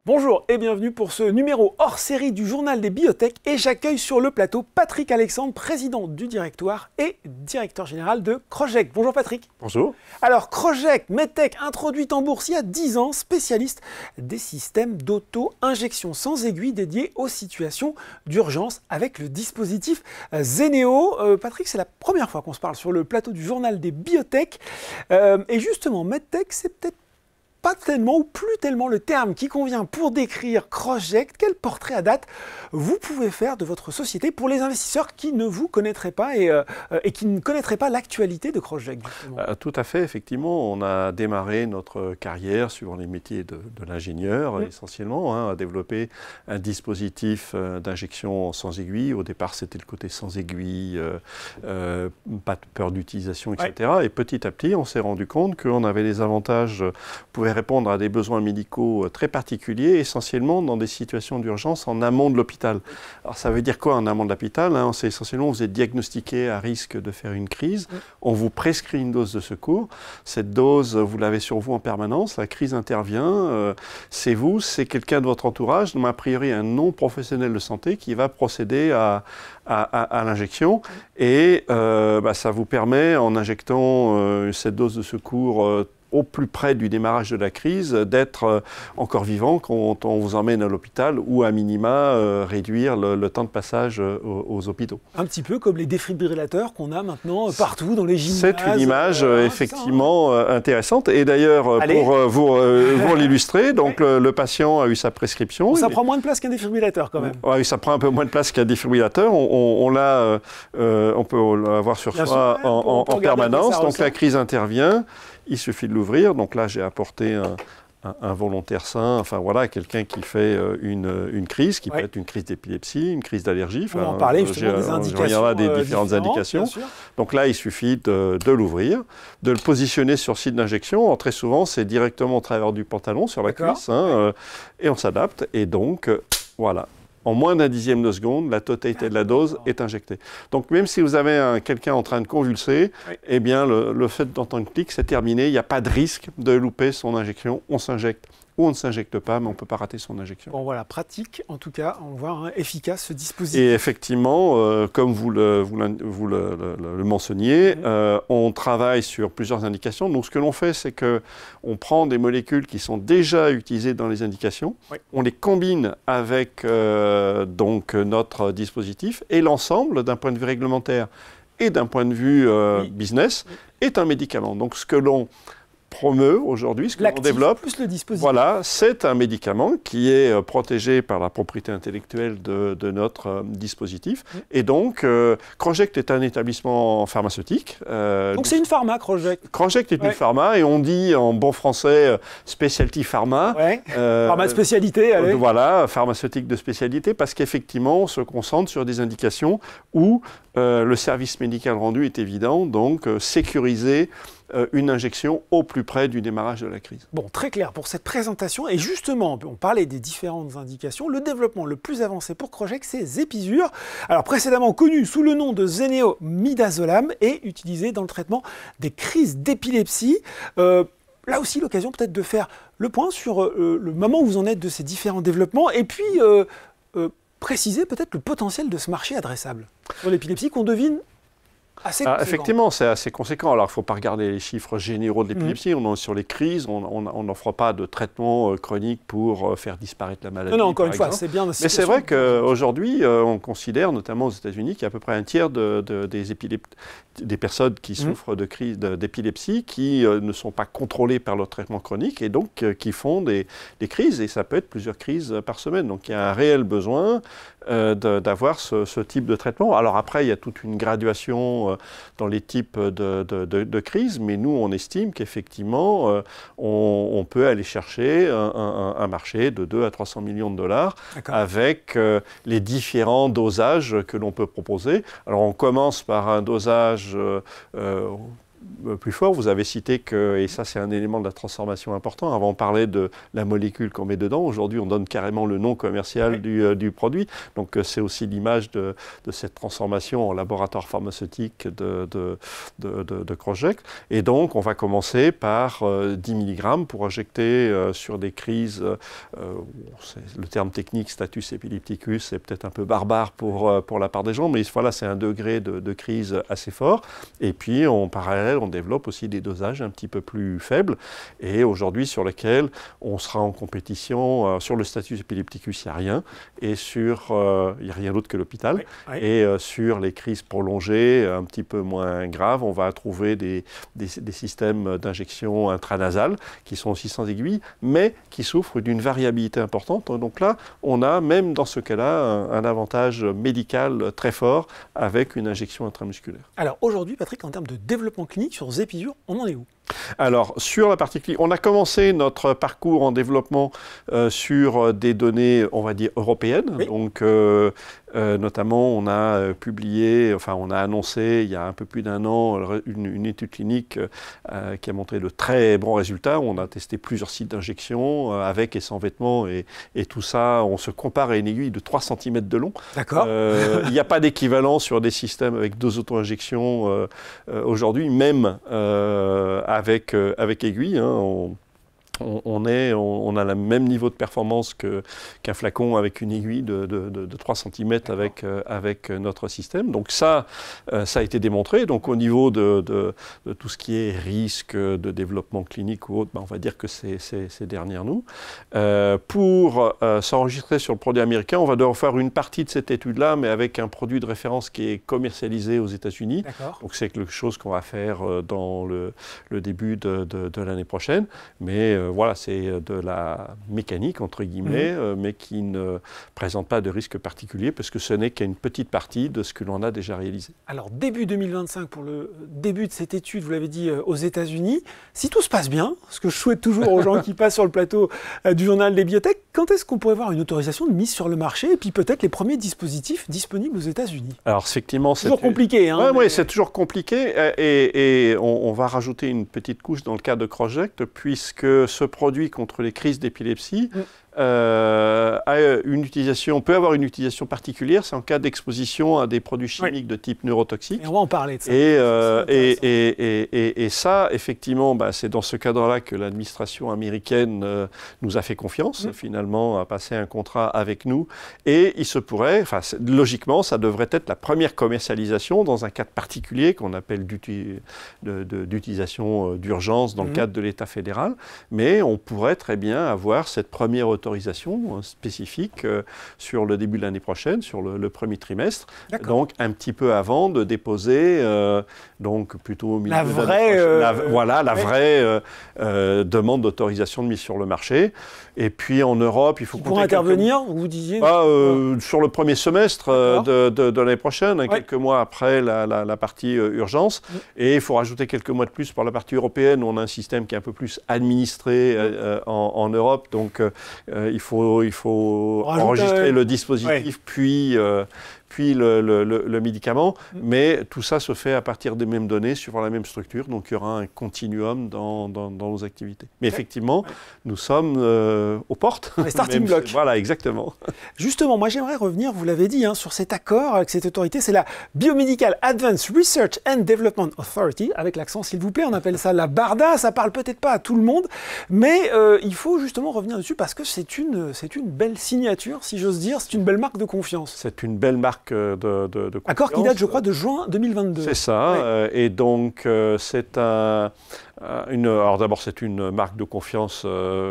Bonjour et bienvenue pour ce numéro hors série du Journal des Biotech et j'accueille sur le plateau Patrick Alexandre, président du directoire et directeur général de Crochec. Bonjour Patrick. Bonjour. Alors Crochec, medtech introduite en bourse il y a 10 ans, spécialiste des systèmes d'auto-injection sans aiguille dédiés aux situations d'urgence avec le dispositif Zeneo. Patrick, c'est la première fois qu'on se parle sur le plateau du Journal des Biotech et justement medtech c'est peut-être pas tellement ou plus tellement le terme qui convient pour décrire Crochec. Quel portrait à date vous pouvez faire de votre société pour les investisseurs qui ne vous connaîtraient pas et qui ne connaîtraient pas l'actualité de Crochec? Tout à fait, effectivement. On a démarré notre carrière suivant les métiers de l'ingénieur, essentiellement, à développer un dispositif d'injection sans aiguille. Au départ, c'était le côté sans aiguille, pas de peur d'utilisation, etc. Et petit à petit, on s'est rendu compte qu'on avait des avantages, pouvait répondre à des besoins médicaux très particuliers, essentiellement dans des situations d'urgence en amont de l'hôpital. Alors ça veut dire quoi en amont de l'hôpital? C'est essentiellement vous êtes diagnostiqué à risque de faire une crise, on vous prescrit une dose de secours, cette dose vous l'avez sur vous en permanence, la crise intervient, c'est vous, c'est quelqu'un de votre entourage, mais a priori un non-professionnel de santé qui va procéder à l'injection et ça vous permet en injectant cette dose de secours au plus près du démarrage de la crise, d'être encore vivant quand on vous emmène à l'hôpital ou à minima réduire le temps de passage aux hôpitaux. Un petit peu comme les défibrillateurs qu'on a maintenant partout dans les gymnases. C'est une image effectivement intéressante et d'ailleurs pour vous l'illustrer, donc le patient a eu sa prescription. Ça prend moins de place qu'un défibrillateur quand même. Oui, ça prend un peu moins de place qu'un défibrillateur. On peut l'avoir sur soi en permanence, donc la crise intervient. Il suffit de l'ouvrir. Donc là, j'ai apporté un volontaire sain, enfin voilà, quelqu'un qui fait une crise, qui peut être une crise d'épilepsie, une crise d'allergie. On va en parler justement des indications. Il y aura des différentes indications. Donc là, il suffit de l'ouvrir, de le positionner sur site d'injection. Très souvent, c'est directement au travers du pantalon, sur la cuisse, et on s'adapte. Et donc, voilà. En moins d'un dixième de seconde, la totalité de la dose est injectée. Donc même si vous avez quelqu'un en train de convulser, eh bien le fait d'entendre un clic, c'est terminé. Il n'y a pas de risque de louper son injection. On s'injecte ou on ne s'injecte pas, mais on ne peut pas rater son injection. Bon voilà, pratique en tout cas, on voit efficace ce dispositif. Et effectivement, comme vous le mentionniez, on travaille sur plusieurs indications. Donc ce que l'on fait, c'est qu'on prend des molécules qui sont déjà utilisées dans les indications, on les combine avec donc notre dispositif et l'ensemble, d'un point de vue réglementaire et d'un point de vue business, est un médicament. Donc ce que l'on promeut aujourd'hui, ce que l'on développe, plus le dispositif. Voilà, c'est un médicament qui est protégé par la propriété intellectuelle de notre dispositif. Et donc, Crochec est un établissement pharmaceutique. Donc c'est une pharma, Crochec. Crochec est une pharma, et on dit en bon français specialty pharma. Pharma de spécialité, allez. Voilà, pharmaceutique de spécialité, parce qu'effectivement, on se concentre sur des indications où le service médical rendu est évident, donc sécuriser une injection au plus près du démarrage de la crise. Bon, très clair pour cette présentation. Et justement, on parlait des différentes indications. Le développement le plus avancé pour Crochec, c'est Zepizur. Alors précédemment connu sous le nom de Zeneo Midazolam et utilisé dans le traitement des crises d'épilepsie. Là aussi, l'occasion peut-être de faire le point sur le moment où vous en êtes de ces différents développements et puis préciser peut-être le potentiel de ce marché adressable sur l'épilepsie qu'on devine assez conséquent. Effectivement, c'est assez conséquent. Alors, il ne faut pas regarder les chiffres généraux de l'épilepsie. Sur les crises, on n'offre pas de traitement chronique pour faire disparaître la maladie. Non, encore une fois, c'est bien. Mais c'est vrai qu'aujourd'hui, on considère, notamment aux États-Unis, qu'il y a à peu près un tiers des personnes qui souffrent de crises d'épilepsie qui ne sont pas contrôlées par leur traitement chronique et donc qui font des crises. Et ça peut être plusieurs crises par semaine. Donc, il y a un réel besoin d'avoir ce type de traitement. Alors après, il y a toute une graduation dans les types de crises, mais nous, on estime qu'effectivement, on peut aller chercher un marché de 2 à 300 millions de dollars avec les différents dosages que l'on peut proposer. Alors, on commence par un dosage plus fort. Vous avez cité que, et ça c'est un élément de la transformation important, avant on parlait de la molécule qu'on met dedans, aujourd'hui on donne carrément le nom commercial du produit. Donc c'est aussi l'image de cette transformation en laboratoire pharmaceutique de Crossject. Et donc on va commencer par 10 mg pour injecter sur des crises, le terme technique status epilepticus c'est peut-être un peu barbare pour la part des gens, mais voilà, c'est un degré de crise assez fort. Et puis en parallèle, on développe aussi des dosages un petit peu plus faibles et aujourd'hui sur lesquels on sera en compétition. Sur le status epilepticus, il n'y a rien et il n'y a rien d'autre que l'hôpital. Et sur les crises prolongées, un petit peu moins graves, on va trouver des systèmes d'injection intranasale qui sont aussi sans aiguille, mais qui souffrent d'une variabilité importante. Donc là, on a même dans ce cas-là un avantage médical très fort avec une injection intramusculaire. Alors aujourd'hui, Patrick, en termes de développement clinique sur Zépizur, on en est où? Alors, sur la partie clinique, on a commencé notre parcours en développement sur des données, on va dire, européennes. Oui. Donc, notamment, on a publié, enfin, on a annoncé il y a un peu plus d'un an une étude clinique qui a montré de très bons résultats. On a testé plusieurs sites d'injection avec et sans vêtements et tout ça. On se compare à une aiguille de 3 cm de long. D'accord. Il n'y a pas d'équivalent sur des systèmes avec 2 auto-injections aujourd'hui, même avec aiguille, hein, on a le même niveau de performance qu'un flacon avec une aiguille de 3 cm avec notre système. Donc ça a été démontré. Donc au niveau de tout ce qui est risque de développement clinique ou autre, on va dire que c'est derrière nous. Pour s'enregistrer sur le produit américain, on va devoir faire une partie de cette étude-là, mais avec un produit de référence qui est commercialisé aux États-Unis. Donc c'est quelque chose qu'on va faire dans le début de l'année prochaine. Mais voilà, c'est de la mécanique, entre guillemets, mais qui ne présente pas de risque particulier, parce que ce n'est qu'une petite partie de ce que l'on a déjà réalisé. Alors, début 2025, pour le début de cette étude, vous l'avez dit, aux États-Unis, si tout se passe bien, ce que je souhaite toujours aux gens qui passent sur le plateau du journal des biotech, quand est-ce qu'on pourrait avoir une autorisation de mise sur le marché, et puis peut-être les premiers dispositifs disponibles aux États-Unis? Alors, effectivement, c'est toujours compliqué. Hein, oui, c'est toujours compliqué, et on va rajouter une petite couche dans le cas de Crossject, puisque ce produit contre les crises d'épilepsie peut avoir une utilisation particulière, c'est en cas d'exposition à des produits chimiques de type neurotoxique. Et on va en parler de ça. Et ça, effectivement, c'est dans ce cadre-là que l'administration américaine nous a fait confiance, finalement, a passé un contrat avec nous. Et il se pourrait, logiquement, ça devrait être la première commercialisation dans un cadre particulier qu'on appelle d'utilisation d'urgence dans le cadre de l'État fédéral. Mais on pourrait très bien avoir cette première autorisation spécifique sur le début de l'année prochaine, sur le premier trimestre, donc un petit peu avant de déposer, donc plutôt au milieu la vraie, vraie demande d'autorisation de mise sur le marché. Et puis en Europe, il faut pour intervenir, vous disiez sur le premier semestre de l'année prochaine, quelques mois après la partie urgence, et il faut rajouter quelques mois de plus pour la partie européenne où on a un système qui est un peu plus administré en Europe, donc il faut enregistrer le dispositif, puis le médicament, mais tout ça se fait à partir des mêmes données, sur la même structure, donc il y aura un continuum dans nos activités. Mais effectivement, nous sommes aux portes. Les starting blocks. Voilà, exactement. Justement, moi j'aimerais revenir, vous l'avez dit, sur cet accord avec cette autorité, c'est la Biomedical Advanced Research and Development Authority, avec l'accent s'il vous plaît, on appelle ça la BARDA, ça parle peut-être pas à tout le monde, mais il faut justement revenir dessus parce que c'est une belle signature, si j'ose dire, c'est une belle marque de confiance. C'est une belle marque de confiance. Accord qui date, je crois, de juin 2022. C'est ça, et donc c'est alors d'abord, c'est une marque de confiance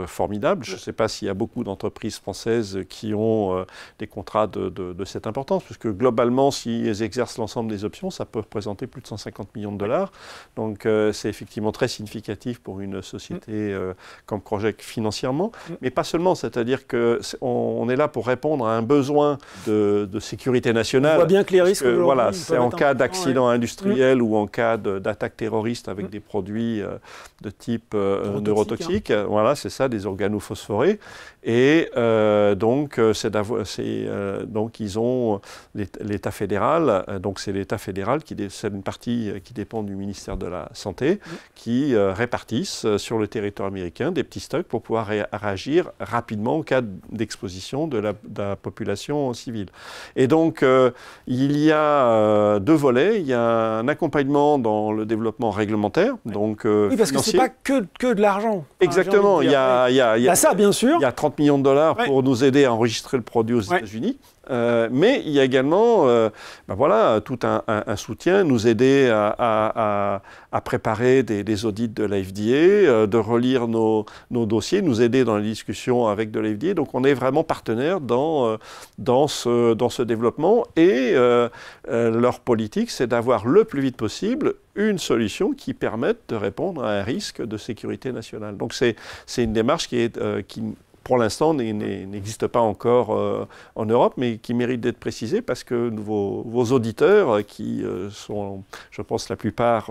formidable. Je ne sais pas s'il y a beaucoup d'entreprises françaises qui ont des contrats de cette importance, puisque globalement, si elles exercent l'ensemble des options, ça peut représenter plus de 150 millions de dollars. Donc c'est effectivement très significatif pour une société comme Crossject financièrement, mais pas seulement, c'est-à-dire qu'on est là pour répondre à un besoin de sécurité nationale. On voit bien que les risques, voilà, c'est en cas d'accident industriel ou en cas d'attaque terroriste avec des produits de type neurotoxique. Voilà, c'est ça, des organophosphorés. Et donc ils ont l'État fédéral, donc c'est l'État fédéral, c'est une partie qui dépend du ministère de la Santé, qui répartissent sur le territoire américain des petits stocks pour pouvoir réagir rapidement en cas d'exposition de la population civile. Et donc, il y a deux volets. Il y a un accompagnement dans le développement réglementaire, donc oui, parce financier. que ce n'est pas que de l'argent. Exactement. Il y a ça, bien sûr. Il y a 30 millions de dollars pour nous aider à enregistrer le produit aux États-Unis. Mais il y a également tout un soutien, nous aider à préparer des audits de la FDA, de relire nos dossiers, nous aider dans les discussions avec de la FDA. Donc on est vraiment partenaire dans ce développement et leur politique, c'est d'avoir le plus vite possible une solution qui permette de répondre à un risque de sécurité nationale. Donc c'est une démarche qui pour l'instant, n'existe pas encore en Europe, mais qui mérite d'être précisée parce que vos auditeurs, qui sont, je pense, la plupart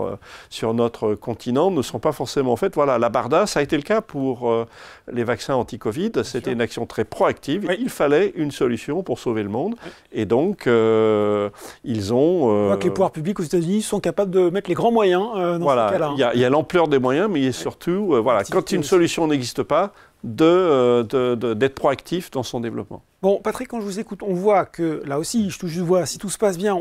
sur notre continent, ne sont pas forcément faits. Voilà, la BARDA, ça a été le cas pour les vaccins anti-Covid. C'était une action très proactive. Oui. Il fallait une solution pour sauver le monde. Oui. Et donc, ils ont... On voit que les pouvoirs publics aux États-Unis sont capables de mettre les grands moyens dans ce cas-là. Il y a l'ampleur des moyens, mais surtout, quand une solution n'existe pas, d'être proactif dans son développement. Bon, Patrick, quand je vous écoute, on voit que, là aussi, je touche du doigt, si tout se passe bien,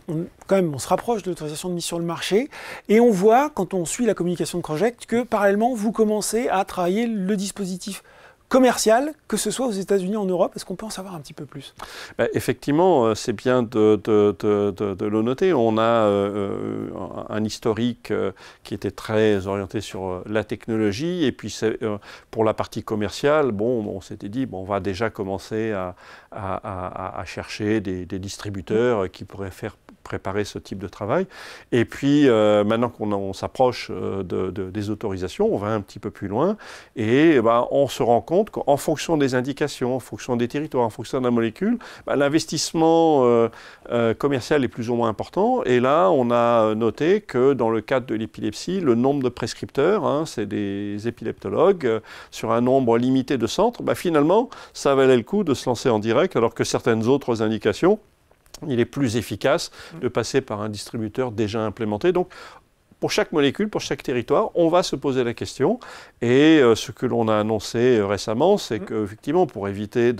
on se rapproche de l'autorisation de mise sur le marché, et on voit, quand on suit la communication de Croject, que parallèlement, vous commencez à travailler le dispositif commercial, que ce soit aux États-Unis, en Europe. Est-ce qu'on peut en savoir un petit peu plus? Effectivement, c'est bien de le noter. On a un historique qui était très orienté sur la technologie. Et puis, pour la partie commerciale, on s'était dit, on va déjà commencer à chercher des distributeurs qui pourraient préparer ce type de travail. Et puis, maintenant qu'on s'approche des autorisations, on va un petit peu plus loin. Et on se rend compte qu'en fonction des indications, en fonction des territoires, en fonction de la molécule, l'investissement commercial est plus ou moins important. Et là, on a noté que dans le cadre de l'épilepsie, le nombre de prescripteurs, c'est des épileptologues, sur un nombre limité de centres, finalement, ça valait le coup de se lancer en direct, alors que certaines autres indications, il est plus efficace de passer par un distributeur déjà implémenté. Donc, pour chaque molécule, pour chaque territoire, on va se poser la question. Et ce que l'on a annoncé récemment, c'est qu'effectivement, pour éviter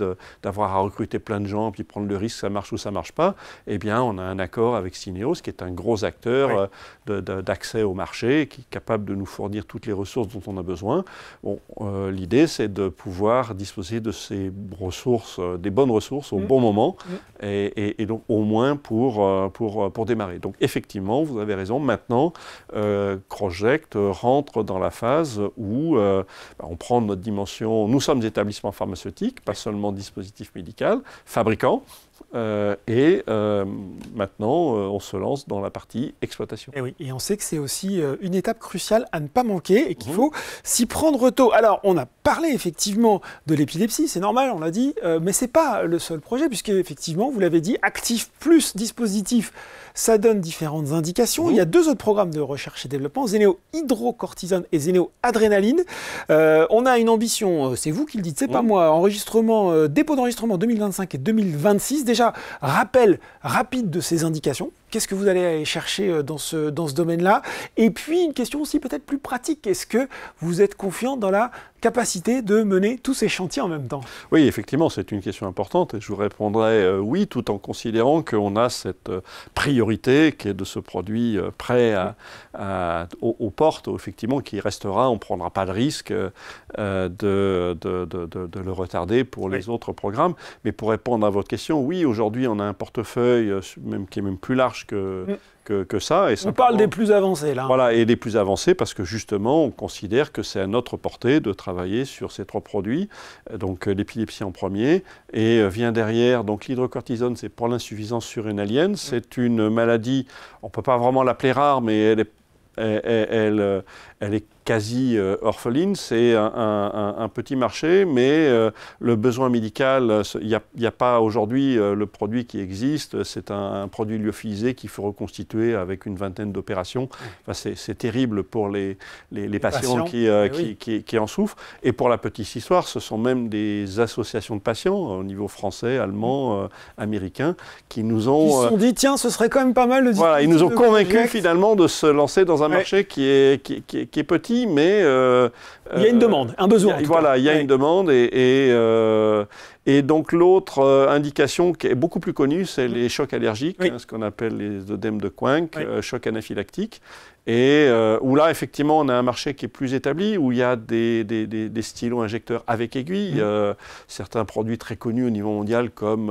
d'avoir à recruter plein de gens, puis prendre le risque, ça marche ou ça ne marche pas, eh bien, on a un accord avec Syneos, qui est un gros acteur d'accès au marché, qui est capable de nous fournir toutes les ressources dont on a besoin. L'idée, c'est de pouvoir disposer de ces ressources, des bonnes ressources au bon moment, et donc au moins pour démarrer. Donc effectivement, vous avez raison, maintenant, Croject rentre dans la phase où on prend notre dimension, nous sommes établissement pharmaceutique, pas seulement dispositif médical, fabricant, et maintenant on se lance dans la partie exploitation. Et oui, et on sait que c'est aussi une étape cruciale à ne pas manquer et qu'il faut s'y prendre tôt. Alors on a parlé effectivement de l'épilepsie, c'est normal, on l'a dit, mais c'est pas le seul projet puisque effectivement, vous l'avez dit, actif plus dispositif, ça donne différentes indications. Il y a deux autres programmes de recherche et développement, zénéo-hydrocortisone et zénéo-adrénaline. On a une ambition, c'est vous qui le dites, c'est pas moi, dépôt d'enregistrement 2025 et 2026. Déjà, rappel rapide de ces indications. Qu'est-ce que vous allez aller chercher dans ce domaine-là? Et puis, une question aussi peut-être plus pratique. Est-ce que vous êtes confiant dans la capacité de mener tous ces chantiers en même temps? Oui, effectivement, c'est une question importante. Et je vous répondrai oui, tout en considérant qu'on a cette priorité qui est de ce produit prêt aux portes, effectivement, qui restera. On ne prendra pas de risque de le retarder pour les autres programmes. Mais pour répondre à votre question, oui, aujourd'hui, on a un portefeuille qui est même plus large que ça. Et on parle des plus avancés, là. Voilà, et des plus avancés parce que justement, on considère que c'est à notre portée de travailler sur ces trois produits. Donc, l'épilepsie en premier, et vient derrière, donc l'hydrocortisone, c'est pour l'insuffisance surrénalienne. C'est une maladie, on ne peut pas vraiment l'appeler rare, mais elle est quasi orpheline. C'est un petit marché, mais le besoin médical, il n'y a pas aujourd'hui le produit qui existe. C'est un produit lyophilisé qu'il faut reconstituer avec une vingtaine d'opérations. Enfin, c'est terrible pour les patients qui en souffrent. Et pour la petite histoire, ce sont même des associations de patients au niveau français, allemand, américain, qui nous ont... Ils se sont dit, tiens, ce serait quand même pas mal de... Voilà, ils nous ont convaincus finalement de se lancer dans un marché qui est petit, mais... il y a une demande, un besoin. Voilà, il y a une demande et donc l'autre indication qui est beaucoup plus connue, c'est les chocs allergiques, ce qu'on appelle les œdèmes de Quincke, chocs anaphylactiques. Et où là, effectivement, on a un marché qui est plus établi, où il y a des stylos injecteurs avec aiguille, certains produits très connus au niveau mondial comme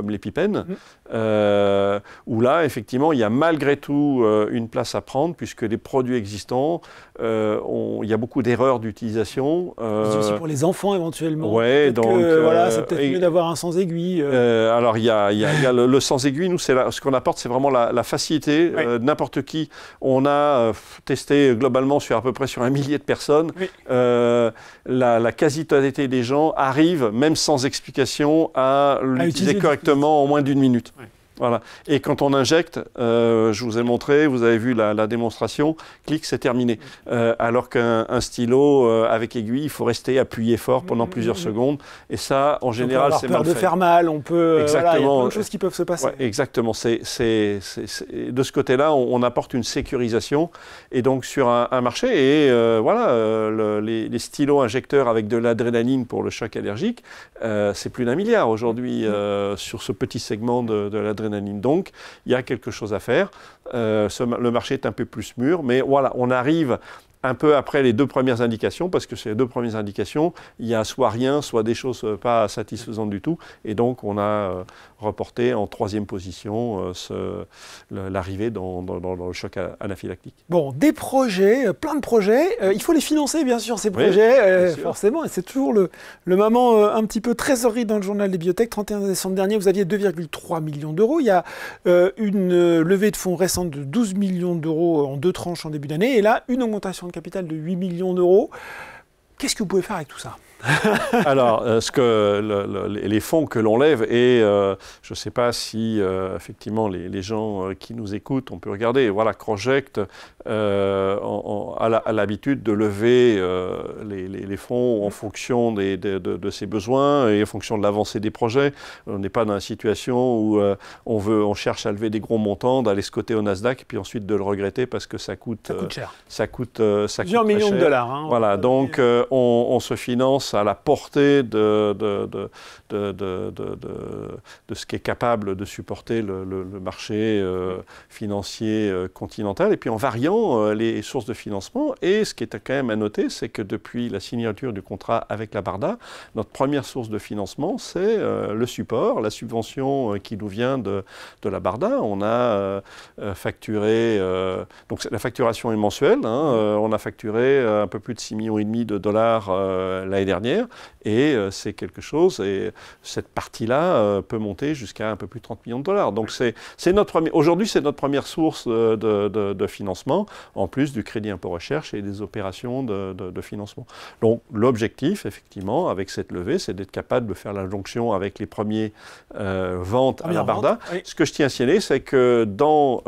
l'EpiPen, où là, effectivement, il y a malgré tout une place à prendre, puisque les produits existants, il y a beaucoup d'erreurs d'utilisation. C'est aussi pour les enfants, éventuellement. Oui, donc... voilà, c'est peut-être mieux d'avoir un sans aiguille. Alors, il y a le sans aiguille. Nous, ce qu'on apporte, c'est vraiment la facilité. N'importe qui... On a testé globalement sur à peu près sur 1 millier de personnes. La quasi-totalité des gens arrivent, même sans explication, à l'utiliser correctement en moins d'1 minute. Voilà. Et quand on injecte, je vous ai montré, vous avez vu la démonstration, clic, c'est terminé. Alors qu'un stylo avec aiguille, il faut rester appuyé fort pendant plusieurs secondes. Et ça, en général, c'est mal fait. On peut avoir peur de faire mal, on peut... Exactement. Voilà, il y a plein de choses qui peuvent se passer. Ouais, exactement. De ce côté-là, on apporte une sécurisation. Et donc, sur un marché, et voilà, les stylos injecteurs avec de l'adrénaline pour le choc allergique, c'est plus d'1 milliard aujourd'hui sur ce petit segment de l'adrénaline. Donc, il y a quelque chose à faire. Le marché est un peu plus mûr, mais voilà, on arrive un peu après les 2 premières indications, parce que ces 2 premières indications, il y a soit rien, soit des choses pas satisfaisantes du tout. Et donc, on a reporté en 3e position l'arrivée dans le choc anaphylactique. Bon, des projets, plein de projets. Il faut les financer, bien sûr, ces projets, forcément. Et c'est toujours le moment un petit peu trésorerie dans le journal des biotech. 31 décembre dernier, vous aviez 2,3 millions d'euros. Il y a une levée de fonds récente de 12 millions d'euros en 2 tranches en début d'année. Et là, une augmentation de capital de 8 millions d'euros. Qu'est-ce que vous pouvez faire avec tout ça ? Alors, les fonds que l'on lève, et je ne sais pas si effectivement les gens qui nous écoutent, on peut regarder, voilà, Croject a l'habitude de lever les fonds en fonction de ses besoins et en fonction de l'avancée des projets. On n'est pas dans une situation où on cherche à lever des gros montants, d'aller se coter au Nasdaq, puis ensuite de le regretter parce que ça coûte cher. Ça coûte plusieurs millions de dollars. Hein, voilà, donc on se finance à la portée de ce qui est capable de supporter le marché financier continental, et puis en variant les sources de financement. Et ce qui est quand même à noter, c'est que depuis la signature du contrat avec la BARDA, notre première source de financement, c'est le support, la subvention qui nous vient de la BARDA. On a facturé, donc la facturation est mensuelle, hein, on a facturé un peu plus de 6,5 millions de dollars l'année dernière. Et c'est quelque chose, et cette partie-là peut monter jusqu'à un peu plus de 30 millions de dollars. Donc aujourd'hui, c'est notre première source de financement, en plus du crédit impôt recherche et des opérations de financement. Donc l'objectif, effectivement, avec cette levée, c'est d'être capable de faire la jonction avec les premières ventes à la BARDA. Oui. Ce que je tiens à signaler, c'est que dans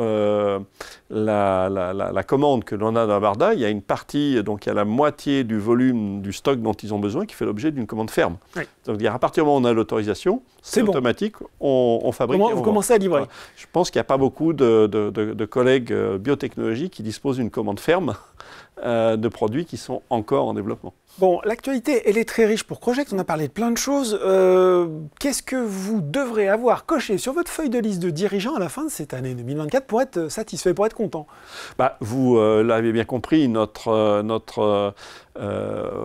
la commande que l'on a dans la BARDA, il y a une partie, donc il y a la moitié du volume du stock dont ils ont besoin qui fait l'objet d'une commande ferme. Oui. Donc à partir du moment où on a l'autorisation, c'est automatique, on fabrique. Vous commencez à livrer. Voilà. Je pense qu'il n'y a pas beaucoup de collègues biotechnologie qui disposent d'une commande ferme de produits qui sont encore en développement. Bon, l'actualité, elle est très riche pour Croject. On a parlé de plein de choses. Qu'est-ce que vous devrez avoir coché sur votre feuille de liste de dirigeants à la fin de cette année 2024 pour être satisfait, pour être content? Vous l'avez bien compris, notre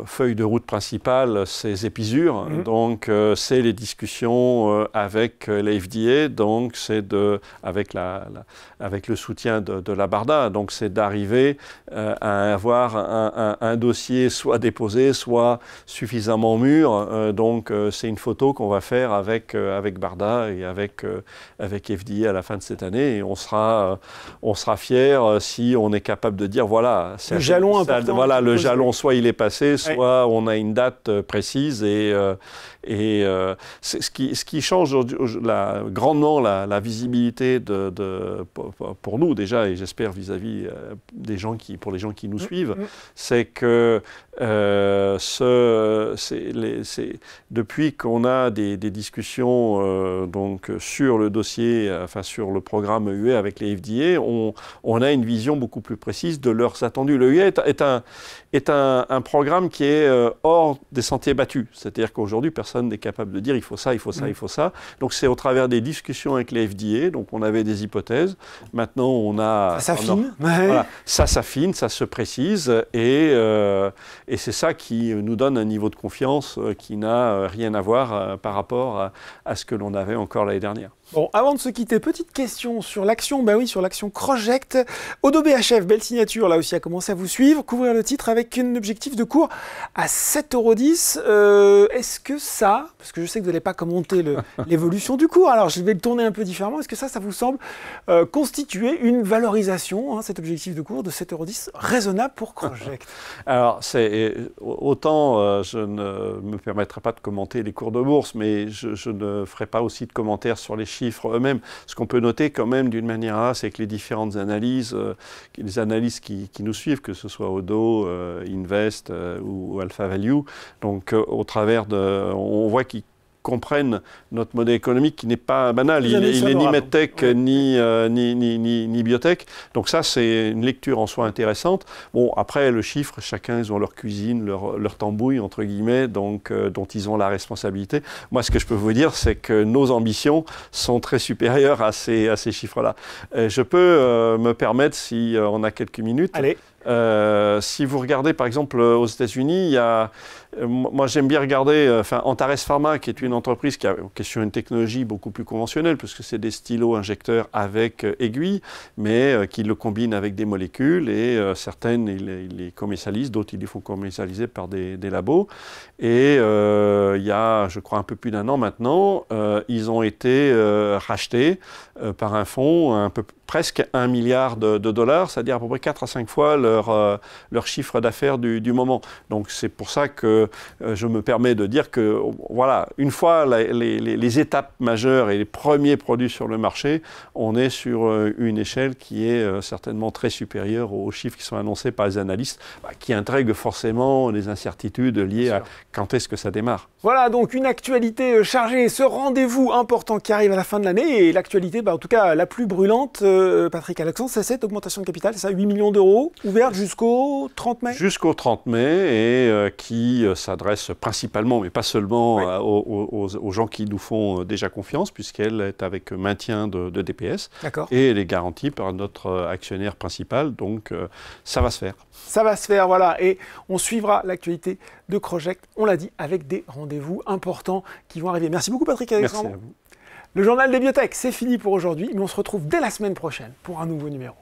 feuille de route principale, c'est Zepizur. Donc, c'est les discussions avec la FDA. Donc, c'est avec le soutien de la BARDA. Donc, c'est d'arriver à avoir un dossier soit déposé, dossier soit suffisamment mûr. Donc c'est une photo qu'on va faire avec BARDA et avec FDA à la fin de cette année. Et on sera fiers si on est capable de dire voilà, le jalon important. Voilà, le jalon, soit il est passé, soit on a une date précise. Et ce qui change grandement la visibilité pour nous déjà, et j'espère vis-à-vis pour les gens qui nous suivent, c'est que depuis qu'on a des discussions donc sur le dossier, enfin sur le programme UE avec les FDA, on a une vision beaucoup plus précise de leurs attendus. Le UE est un programme qui est hors des sentiers battus. C'est-à-dire qu'aujourd'hui, personne n'est capable de dire il faut ça, il faut ça, il faut ça. Donc c'est au travers des discussions avec les FDA. Donc on avait des hypothèses. Maintenant, on a... Ça s'affine. Voilà, ça s'affine, ça se précise. Et c'est ça qui nous donne un niveau de confiance qui n'a rien à voir par rapport à ce que l'on avait encore l'année dernière. Bon, avant de se quitter, petite question sur l'action, sur l'action Croject. Odo BHF, belle signature, là aussi a commencé à vous suivre, couvrir le titre avec un objectif de cours à 7,10 €. Est-ce que ça, parce que je sais que vous n'allez pas commenter l'évolution du cours, alors je vais le tourner un peu différemment, est-ce que ça vous semble constituer une valorisation, cet objectif de cours de 7,10 € raisonnable pour Croject? Alors, autant je ne me permettrai pas de commenter les cours de bourse, mais je ne ferai pas aussi de commentaires sur les chiffres eux-mêmes. Ce qu'on peut noter quand même d'une manière c'est que les différentes analyses, les analyses qui nous suivent, que ce soit Odo, Invest ou Alpha Value, donc au travers on voit qu'ils comprennent notre modèle économique qui n'est pas banal. Il est ni medtech ni biotech. Donc ça, c'est une lecture en soi intéressante. Bon, après, le chiffre, chacun, ils ont leur cuisine, leur tambouille, entre guillemets, donc, dont ils ont la responsabilité. Moi, ce que je peux vous dire, c'est que nos ambitions sont très supérieures à ces chiffres-là. Je peux me permettre, si on a quelques minutes... Allez. Si vous regardez, par exemple, aux États-Unis, il y a... moi, j'aime bien regarder Antares Pharma, qui est une entreprise qui est sur une technologie beaucoup plus conventionnelle, puisque c'est des stylos injecteurs avec aiguille, mais qui le combinent avec des molécules, et certaines, ils les commercialisent, d'autres, ils les font commercialiser par des labos. Et il y a, je crois, un peu plus d'1 an maintenant, ils ont été rachetés par un fonds, presque 1 milliard de dollars, c'est-à-dire à peu près 4 à 5 fois leur chiffre d'affaires du moment. Donc c'est pour ça que je me permets de dire que, voilà, une fois les étapes majeures et les premiers produits sur le marché, on est sur une échelle qui est certainement très supérieure aux chiffres qui sont annoncés par les analystes, qui intègrent forcément des incertitudes liées à quand est-ce que ça démarre. Voilà, donc une actualité chargée, ce rendez-vous important qui arrive à la fin de l'année, et l'actualité, en tout cas la plus brûlante, Patrick Alexandre, c'est cette augmentation de capital, c'est ça, 8 millions d'euros, ouverte jusqu'au 30 mai? Jusqu'au 30 mai, et qui s'adresse principalement, mais pas seulement, aux gens qui nous font déjà confiance, puisqu'elle est avec maintien de DPS, et elle est garantie par notre actionnaire principal, donc ça va se faire. Ça va se faire, voilà, et on suivra l'actualité de Croject, on l'a dit, avec des rendez-vous importants qui vont arriver. Merci beaucoup Patrick Alexandre. Merci à vous. Le journal des biotech, c'est fini pour aujourd'hui, mais on se retrouve dès la semaine prochaine pour un nouveau numéro.